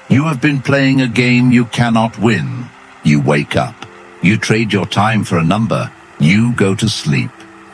You have been playing a game you cannot win. You wake up. You trade your time for a number. You go to sleep.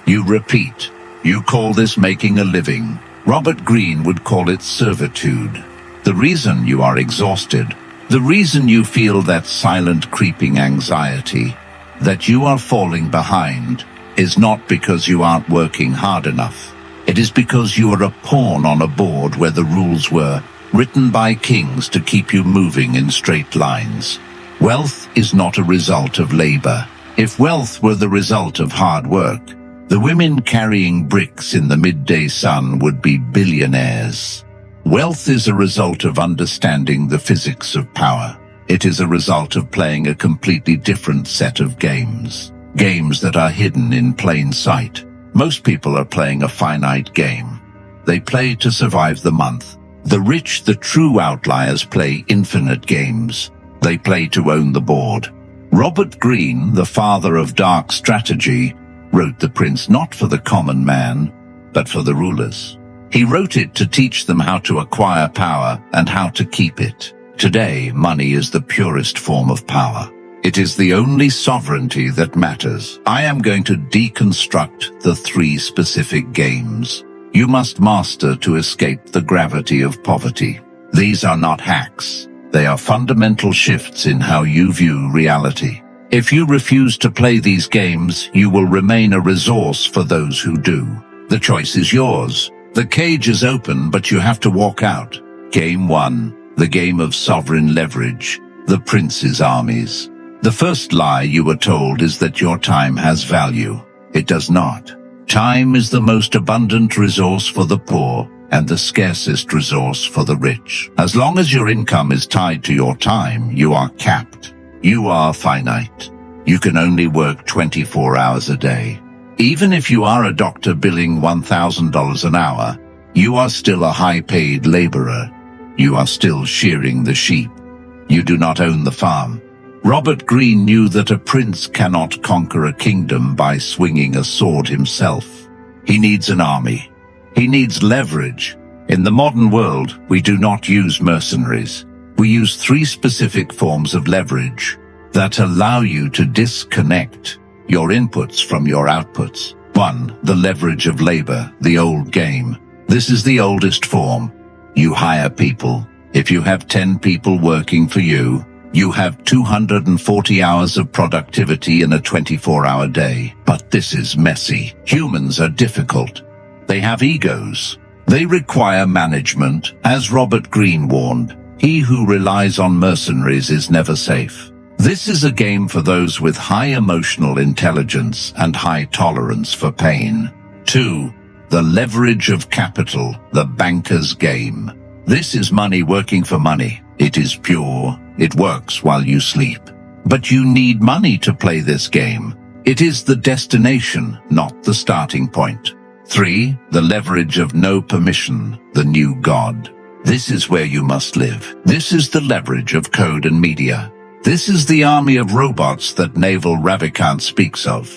You repeat. You call this making a living. Robert Greene would call it servitude. The reason you are exhausted, the reason you feel that silent creeping anxiety, that you are falling behind, is not because you aren't working hard enough. It is because you are a pawn on a board where the rules were written by kings to keep you moving in straight lines. Wealth is not a result of labor. If wealth were the result of hard work, the women carrying bricks in the midday sun would be billionaires. Wealth is a result of understanding the physics of power. It is a result of playing a completely different set of games. Games that are hidden in plain sight. Most people are playing a finite game. They play to survive the month. The rich, the true outliers, play infinite games. They play to own the board. Robert Greene, the father of dark strategy, wrote The Prince not for the common man, but for the rulers. He wrote it to teach them how to acquire power and how to keep it. Today, money is the purest form of power. It is the only sovereignty that matters. I am going to deconstruct the 3 specific games you must master to escape the gravity of poverty. These are not hacks. They are fundamental shifts in how you view reality. If you refuse to play these games, you will remain a resource for those who do. The choice is yours. The cage is open, but you have to walk out. Game 1. The game of sovereign leverage. The prince's armies. The first lie you were told is that your time has value. It does not. Time is the most abundant resource for the poor and the scarcest resource for the rich. As long as your income is tied to your time, you are capped. You are finite. You can only work 24 hours a day. Even if you are a doctor billing $1,000 an hour, you are still a high-paid laborer. You are still shearing the sheep. You do not own the farm. Robert Greene knew that a prince cannot conquer a kingdom by swinging a sword himself. He needs an army. He needs leverage. In the modern world, we do not use mercenaries. We use 3 specific forms of leverage that allow you to disconnect your inputs from your outputs. 1. The leverage of labor, the old game. This is the oldest form. You hire people. If you have 10 people working for you, you have 240 hours of productivity in a 24-hour day. But this is messy. Humans are difficult. They have egos. They require management. As Robert Greene warned, he who relies on mercenaries is never safe. This is a game for those with high emotional intelligence and high tolerance for pain. 2. The leverage of capital, the banker's game. This is money working for money. It is pure. It works while you sleep. But you need money to play this game. It is the destination, not the starting point. 3. The leverage of no permission, the new god. This is where you must live. This is the leverage of code and media. This is the army of robots that Naval Ravikant speaks of.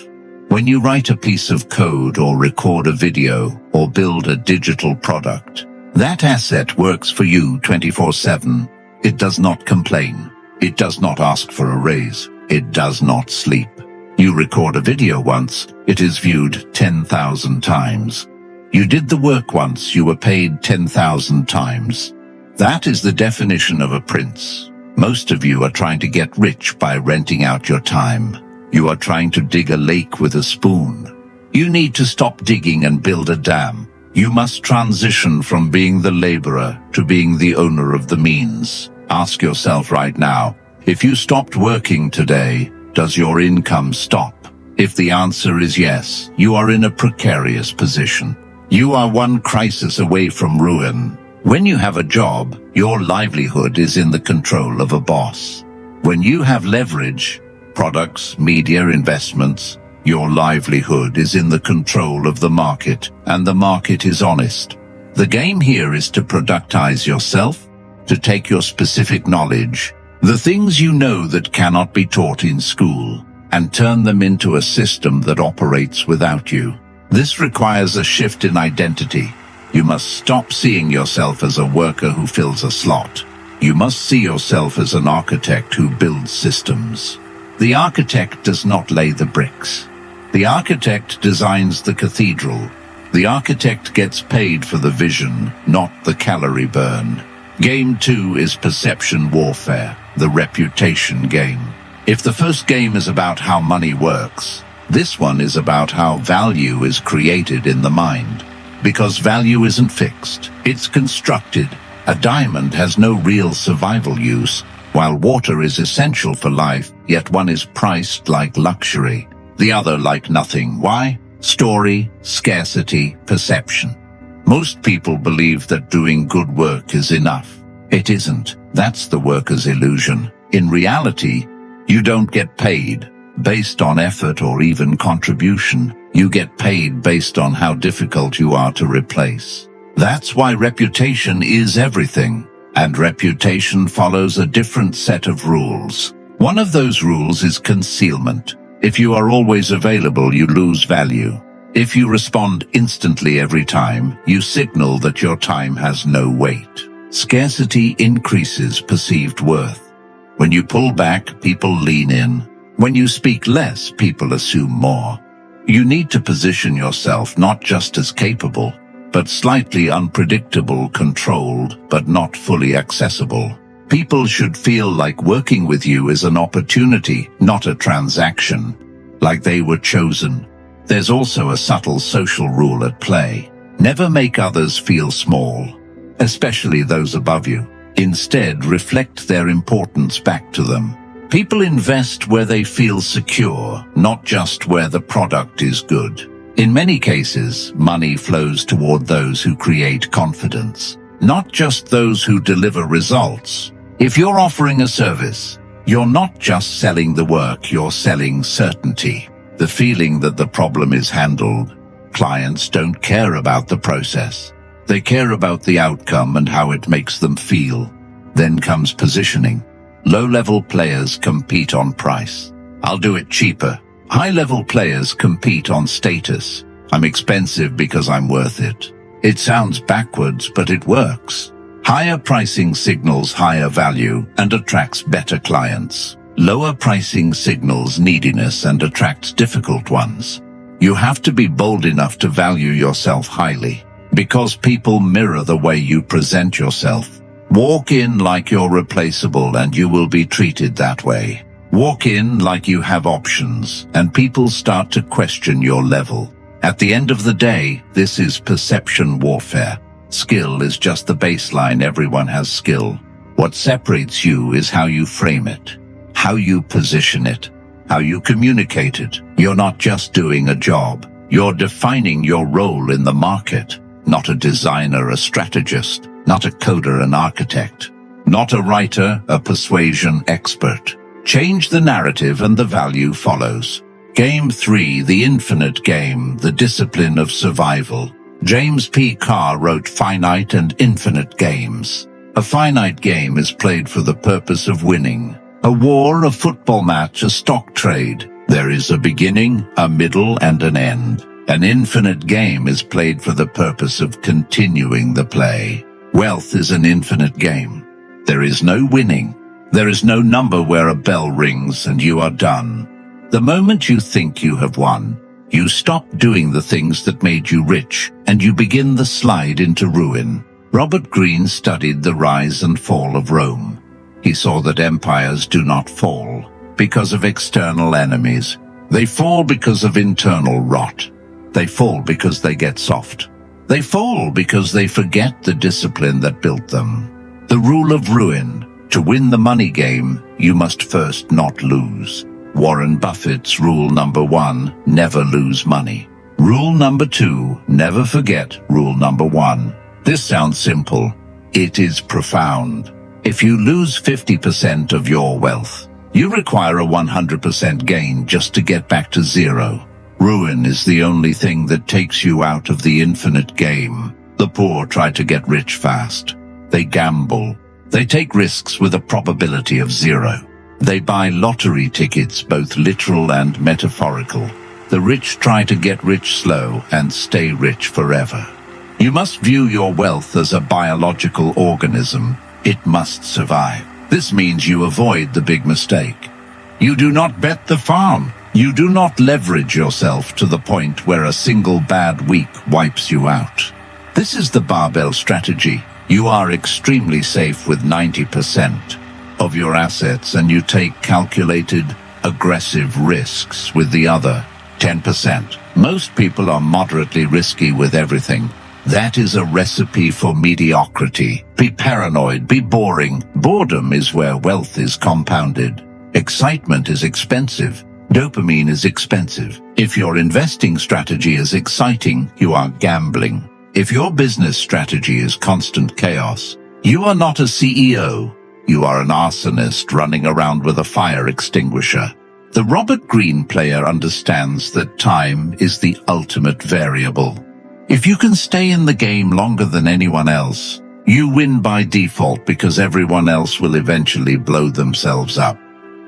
When you write a piece of code or record a video or build a digital product, that asset works for you 24/7. It does not complain. It does not ask for a raise. It does not sleep. You record a video once, it is viewed 10,000 times. You did the work once, you were paid 10,000 times. That is the definition of a prince. Most of you are trying to get rich by renting out your time. You are trying to dig a lake with a spoon. You need to stop digging and build a dam. You must transition from being the laborer to being the owner of the means. Ask yourself right now, if you stopped working today, does your income stop? If the answer is yes, you are in a precarious position. You are one crisis away from ruin. When you have a job, your livelihood is in the control of a boss. When you have leverage, products, media, investments, your livelihood is in the control of the market, and the market is honest. The game here is to productize yourself, to take your specific knowledge, the things you know that cannot be taught in school, and turn them into a system that operates without you. This requires a shift in identity. You must stop seeing yourself as a worker who fills a slot. You must see yourself as an architect who builds systems. The architect does not lay the bricks. The architect designs the cathedral. The architect gets paid for the vision, not the calorie burn. Game 2 is perception warfare, the reputation game. If the first game is about how money works, this one is about how value is created in the mind. Because value isn't fixed, it's constructed. A diamond has no real survival use, while water is essential for life, yet one is priced like luxury, the other like nothing. Why? Story, scarcity, perception. Most people believe that doing good work is enough. It isn't. That's the worker's illusion. In reality, you don't get paid based on effort or even contribution. You get paid based on how difficult you are to replace. That's why reputation is everything. And reputation follows a different set of rules. One of those rules is concealment. If you are always available, you lose value. If you respond instantly every time, you signal that your time has no weight. Scarcity increases perceived worth. When you pull back, people lean in. When you speak less, people assume more. You need to position yourself not just as capable, but slightly unpredictable, controlled, but not fully accessible. People should feel like working with you is an opportunity, not a transaction, like they were chosen. There's also a subtle social rule at play. Never make others feel small, especially those above you. Instead, reflect their importance back to them. People invest where they feel secure, not just where the product is good. In many cases, money flows toward those who create confidence, not just those who deliver results. If you're offering a service, you're not just selling the work, you're selling certainty. The feeling that the problem is handled. Clients don't care about the process. They care about the outcome and how it makes them feel. Then comes positioning. Low-level players compete on price. I'll do it cheaper. High-level players compete on status. I'm expensive because I'm worth it. It sounds backwards, but it works. Higher pricing signals higher value and attracts better clients. Lower pricing signals neediness and attracts difficult ones. You have to be bold enough to value yourself highly, because people mirror the way you present yourself. Walk in like you're replaceable and you will be treated that way. Walk in like you have options, and people start to question your level. At the end of the day, this is perception warfare. Skill is just the baseline. Everyone has skill. What separates you is how you frame it, how you position it, how you communicate it. You're not just doing a job. You're defining your role in the market. Not a designer, a strategist. Not a coder, an architect. Not a writer, a persuasion expert. Change the narrative and the value follows. Game 3, the infinite game, the discipline of survival. James P. Carr wrote Finite and Infinite Games. A finite game is played for the purpose of winning. A war, a football match, a stock trade. There is a beginning, a middle, and an end. An infinite game is played for the purpose of continuing the play. Wealth is an infinite game. There is no winning. There is no number where a bell rings and you are done. The moment you think you have won, you stop doing the things that made you rich and you begin the slide into ruin. Robert Greene studied the rise and fall of Rome. He saw that empires do not fall because of external enemies. They fall because of internal rot. They fall because they get soft. They fall because they forget the discipline that built them. The rule of ruin. To win the money game, you must first not lose. Warren Buffett's rule number 1, never lose money. Rule number 2, never forget rule number 1. This sounds simple. It is profound. If you lose 50% of your wealth, you require a 100% gain just to get back to zero. Ruin is the only thing that takes you out of the infinite game. The poor try to get rich fast. They gamble. They take risks with a probability of 0. They buy lottery tickets, both literal and metaphorical. The rich try to get rich slow and stay rich forever. You must view your wealth as a biological organism. It must survive. This means you avoid the big mistake. You do not bet the farm. You do not leverage yourself to the point where a single bad week wipes you out. This is the barbell strategy. You are extremely safe with 90% of your assets, and you take calculated, aggressive risks with the other 10%. Most people are moderately risky with everything. That is a recipe for mediocrity. Be paranoid, be boring. Boredom is where wealth is compounded. Excitement is expensive. Dopamine is expensive. If your investing strategy is exciting, you are gambling. If your business strategy is constant chaos, you are not a CEO. You are an arsonist running around with a fire extinguisher. The Robert Greene player understands that time is the ultimate variable. If you can stay in the game longer than anyone else, you win by default because everyone else will eventually blow themselves up.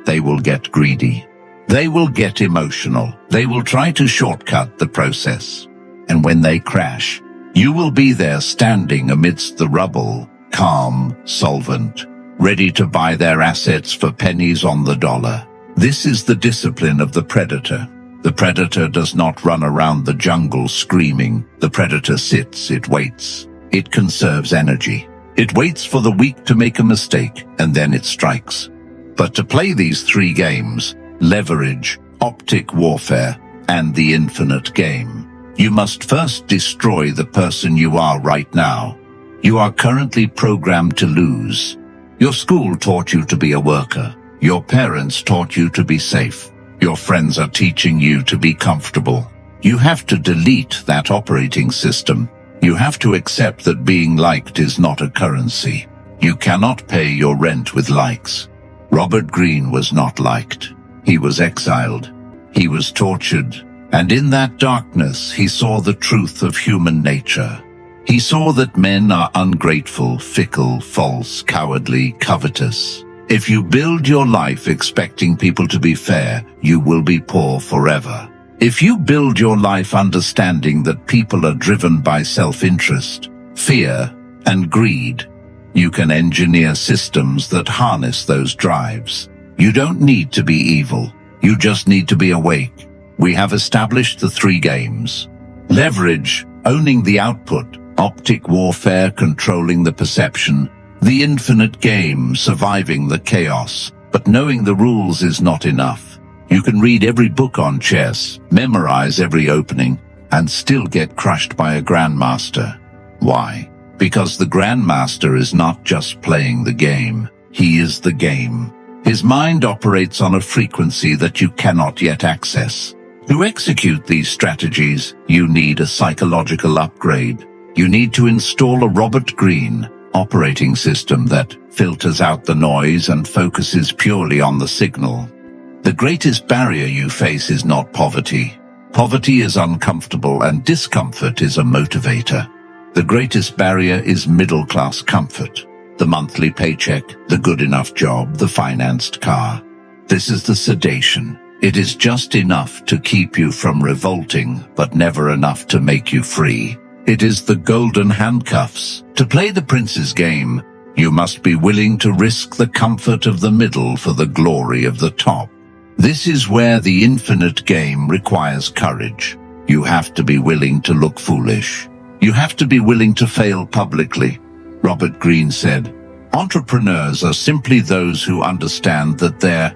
They will get greedy. They will get emotional. They will try to shortcut the process. And when they crash, you will be there standing amidst the rubble, calm, solvent, ready to buy their assets for pennies on the dollar. This is the discipline of the predator. The predator does not run around the jungle screaming. The predator sits, it waits. It conserves energy. It waits for the weak to make a mistake, and then it strikes. But to play these three games, leverage, optic warfare, and the infinite game, you must first destroy the person you are right now. You are currently programmed to lose. Your school taught you to be a worker. Your parents taught you to be safe. Your friends are teaching you to be comfortable. You have to delete that operating system. You have to accept that being liked is not a currency. You cannot pay your rent with likes. Robert Greene was not liked. He was exiled. He was tortured. And in that darkness, he saw the truth of human nature. He saw that men are ungrateful, fickle, false, cowardly, covetous. If you build your life expecting people to be fair, you will be poor forever. If you build your life understanding that people are driven by self-interest, fear, and greed, you can engineer systems that harness those drives. You don't need to be evil. You just need to be awake. We have established the three games. Leverage, owning the output. Optic warfare, controlling the perception. The infinite game, surviving the chaos. But knowing the rules is not enough. You can read every book on chess, memorize every opening, and still get crushed by a grandmaster. Why? Because the grandmaster is not just playing the game. He is the game. His mind operates on a frequency that you cannot yet access. To execute these strategies, you need a psychological upgrade. You need to install a Robert Greene operating system that filters out the noise and focuses purely on the signal. The greatest barrier you face is not poverty. Poverty is uncomfortable and discomfort is a motivator. The greatest barrier is middle-class comfort. The monthly paycheck, the good enough job, the financed car. This is the sedation. It is just enough to keep you from revolting, but never enough to make you free. It is the golden handcuffs. To play the prince's game, you must be willing to risk the comfort of the middle for the glory of the top. This is where the infinite game requires courage. You have to be willing to look foolish. You have to be willing to fail publicly. Robert Greene said, "Entrepreneurs are simply those who understand that there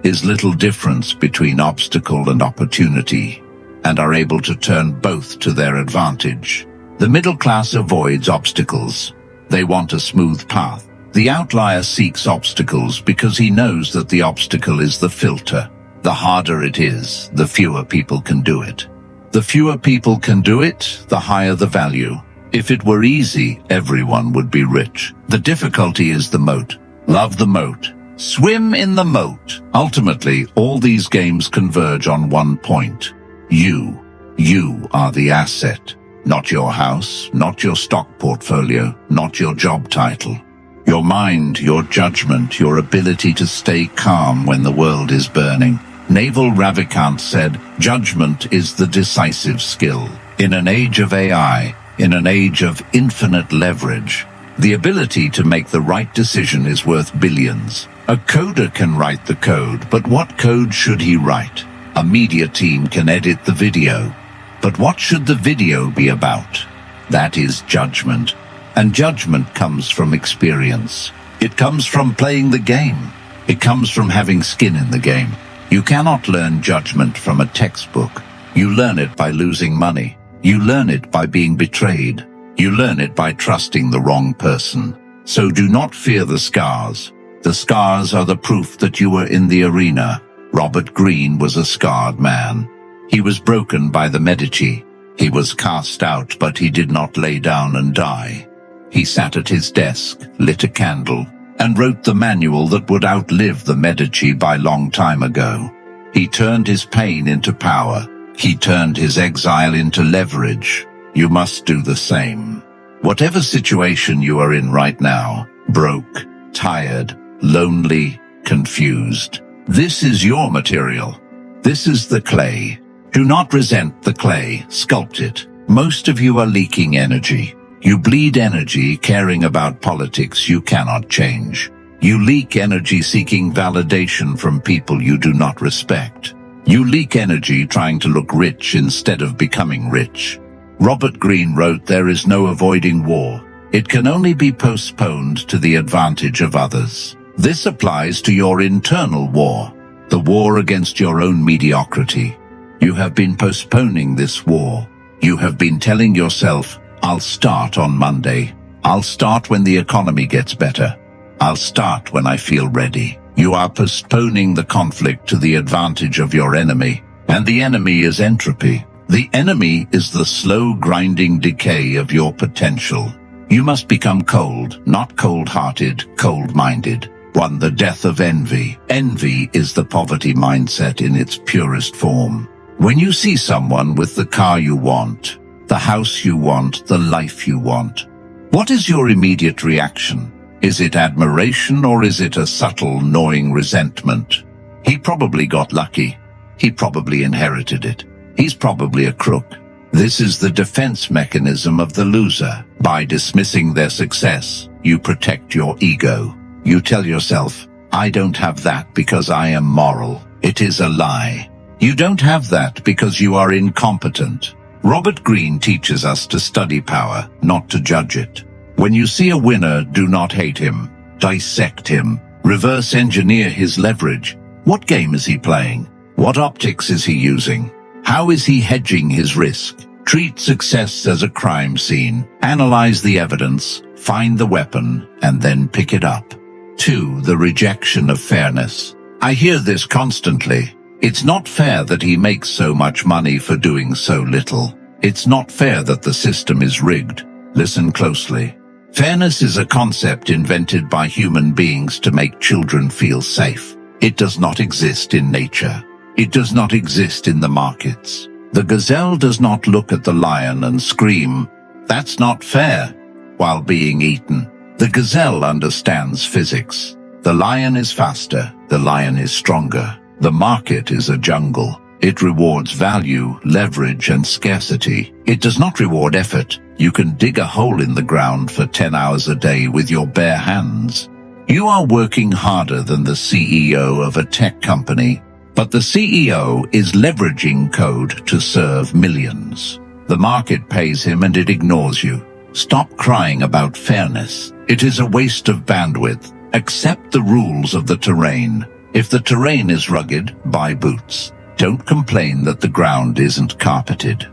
is little difference between obstacle and opportunity, and are able to turn both to their advantage." The middle class avoids obstacles. They want a smooth path. The outlier seeks obstacles because he knows that the obstacle is the filter. The harder it is, the fewer people can do it. The fewer people can do it, the higher the value. If it were easy, everyone would be rich. The difficulty is the moat. Love the moat. Swim in the moat. Ultimately, all these games converge on one point. You. You are the asset. Not your house, not your stock portfolio, not your job title. Your mind, your judgment, your ability to stay calm when the world is burning. Naval Ravikant said, "Judgment is the decisive skill." In an age of AI, in an age of infinite leverage, The ability to make the right decision is worth billions. A coder can write the code, but what code should he write? A media team can edit the video, but what should the video be about? That is judgment. And judgment comes from experience. It comes from playing the game. It comes from having skin in the game. You cannot learn judgment from a textbook. You learn it by losing money. You learn it by being betrayed. You learn it by trusting the wrong person. So do not fear the scars. The scars are the proof that you were in the arena. Robert Greene was a scarred man. He was broken by the Medici. He was cast out, but he did not lay down and die. He sat at his desk, lit a candle, and wrote the manual that would outlive the Medici by long time ago. He turned his pain into power. He turned his exile into leverage. You must do the same. Whatever situation you are in right now, broke, tired, lonely, confused, this is your material. This is the clay. Do not resent the clay, sculpt it. Most of you are leaking energy. You bleed energy caring about politics you cannot change. You leak energy seeking validation from people you do not respect. You leak energy trying to look rich instead of becoming rich. Robert Greene wrote, "There is no avoiding war. It can only be postponed to the advantage of others." This applies to your internal war, the war against your own mediocrity. You have been postponing this war. You have been telling yourself, "I'll start on Monday. I'll start when the economy gets better. I'll start when I feel ready." You are postponing the conflict to the advantage of your enemy, and the enemy is entropy. The enemy is the slow grinding decay of your potential. You must become cold, not cold-hearted, cold-minded. 1. The death of envy. Envy is the poverty mindset in its purest form. When you see someone with the car you want, the house you want, the life you want, what is your immediate reaction? Is it admiration or is it a subtle, gnawing resentment? He probably got lucky. He probably inherited it. He's probably a crook. This is the defense mechanism of the loser. By dismissing their success, you protect your ego. You tell yourself, "I don't have that because I am moral." It is a lie. You don't have that because you are incompetent. Robert Greene teaches us to study power, not to judge it. When you see a winner, do not hate him. Dissect him. Reverse engineer his leverage. What game is he playing? What optics is he using? How is he hedging his risk? Treat success as a crime scene. Analyze the evidence, find the weapon, and then pick it up. 2. The rejection of fairness. I hear this constantly. It's not fair that he makes so much money for doing so little. It's not fair that the system is rigged. Listen closely. Fairness is a concept invented by human beings to make children feel safe. It does not exist in nature. It does not exist in the markets. The gazelle does not look at the lion and scream, "That's not fair," while being eaten. The gazelle understands physics. The lion is faster. The lion is stronger. The market is a jungle. It rewards value, leverage, and scarcity. It does not reward effort. You can dig a hole in the ground for 10 hours a day with your bare hands. You are working harder than the CEO of a tech company, but the CEO is leveraging code to serve millions. The market pays him and it ignores you. Stop crying about fairness. It is a waste of bandwidth. Accept the rules of the terrain. If the terrain is rugged, buy boots. Don't complain that the ground isn't carpeted.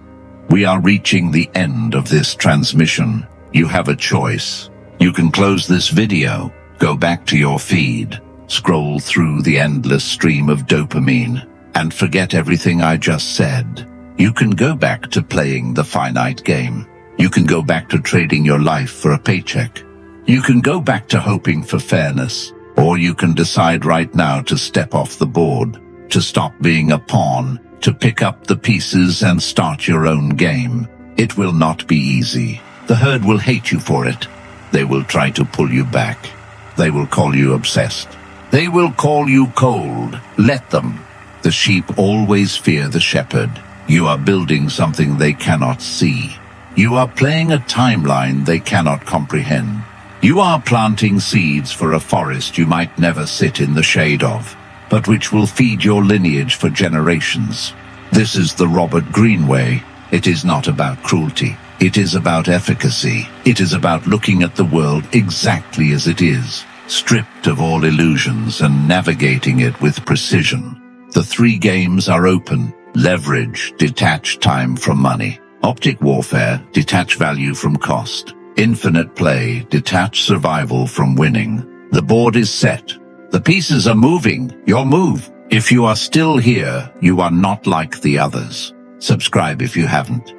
We are reaching the end of this transmission. You have a choice. You can close this video, go back to your feed, scroll through the endless stream of dopamine, and forget everything I just said. You can go back to playing the finite game. You can go back to trading your life for a paycheck. You can go back to hoping for fairness, or you can decide right now to step off the board, to stop being a pawn, to pick up the pieces and start your own game. It will not be easy. The herd will hate you for it. They will try to pull you back. They will call you obsessed. They will call you cold. Let them. The sheep always fear the shepherd. You are building something they cannot see. You are playing a timeline they cannot comprehend. You are planting seeds for a forest you might never sit in the shade of, but which will feed your lineage for generations. This is the Robert Greene way. It is not about cruelty. It is about efficacy. It is about looking at the world exactly as it is, stripped of all illusions and navigating it with precision. The three games are open: leverage, detach time from money; optic warfare, detach value from cost; infinite play, detach survival from winning. The board is set. The pieces are moving. Your move. If you are still here, you are not like the others. Subscribe if you haven't.